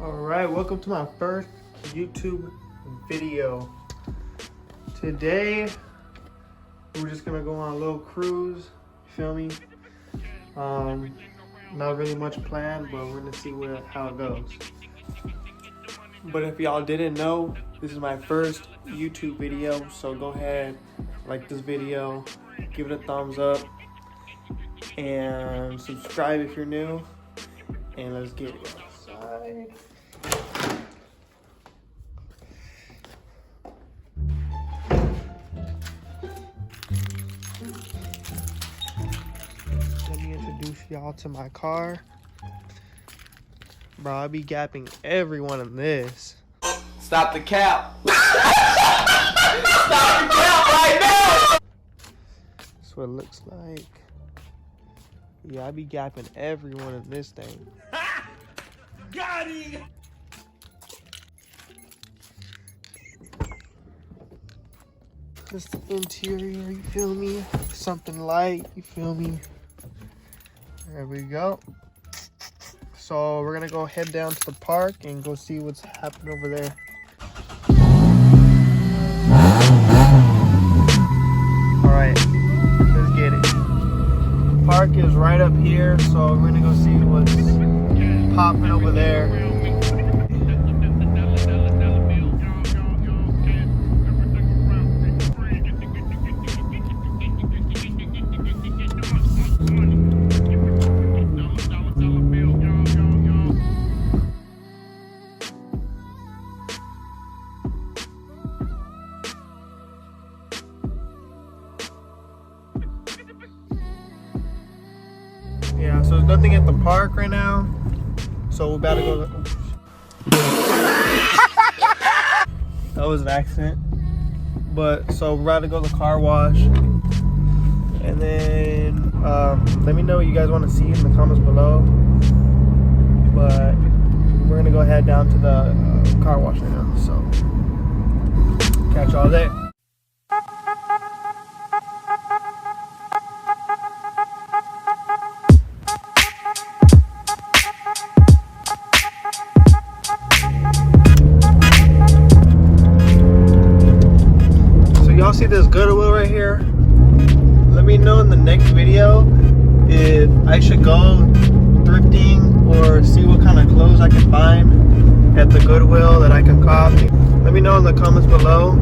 Alright, welcome to my first YouTube video. Today, we're just gonna go on a little cruise, feel me? Not really much planned, but we're gonna see how it goes. But if y'all didn't know, this is my first YouTube video, so go ahead, like this video, give it a thumbs up, and subscribe if you're new, and let's get it outside. Let me introduce y'all to my car. Bro, I'll be gapping everyone in this. Stop the cap. Stop the cap right now. That's what it looks like. Yeah, I be gapping everyone in this thing. Got it. This the interior, you feel me? Something light, you feel me? There we go. So we're gonna go head down to the park and go see what's happening over there. Alright, let's get it. Park is right up here, so we're gonna go see what's popping over there. Yeah, so there's nothing at the park right now, so we're about to go. That was an accident. But so we're about to go to the car wash, and then let me know what you guys want to see in the comments below. But we're gonna go head down to the car wash right now, so catch y'all there. Y'all see this Goodwill right here? Let me know in the next video if I should go thrifting or see what kind of clothes I can find at the Goodwill that I can copy. Let me know in the comments below.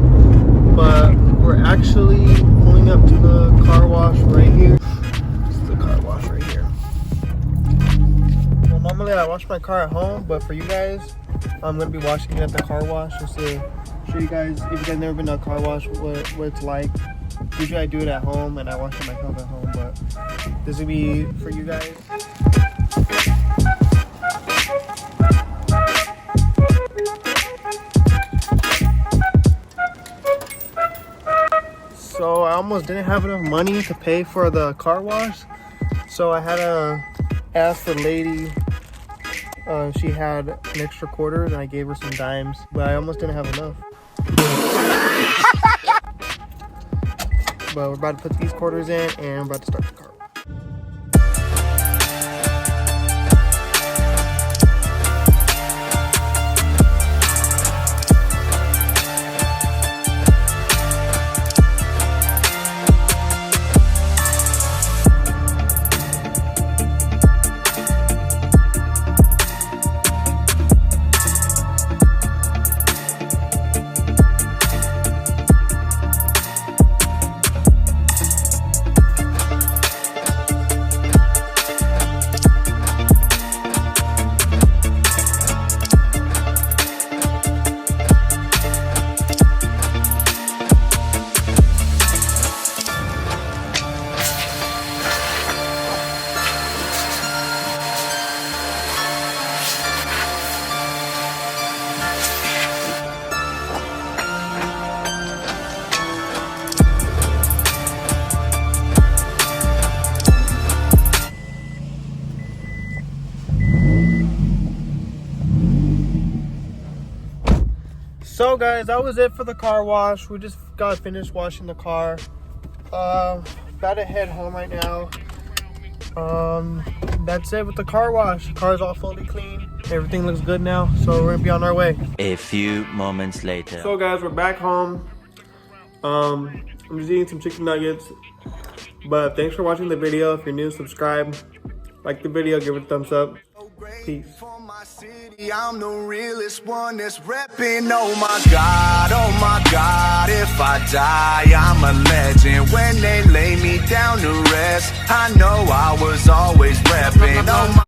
But we're actually pulling up to the car wash right here. This is the car wash right here. Well, normally I wash my car at home, but for you guys, I'm gonna be washing it at the car wash just to show you guys, if you guys never been to a car wash, what it's like. Usually I do it at home and I wash it myself at home, but this will be for you guys. So I almost didn't have enough money to pay for the car wash, so I had to ask the lady. She had an extra quarter and I gave her some dimes, but I almost didn't have enough. But we're about to put these quarters in and we're about to start the car. So guys, that was it for the car wash. We just got finished washing the car. About to head home right now. That's it with the car wash. The car's all fully clean. Everything looks good now, so we're gonna be on our way. A few moments later. So guys, we're back home. I'm just eating some chicken nuggets. But thanks for watching the video. If you're new, subscribe. Like the video, give it a thumbs up. Peace. I'm the realest one that's repping. Oh my God, if I die, I'm a legend. When they lay me down to rest, I know I was always repping. Oh my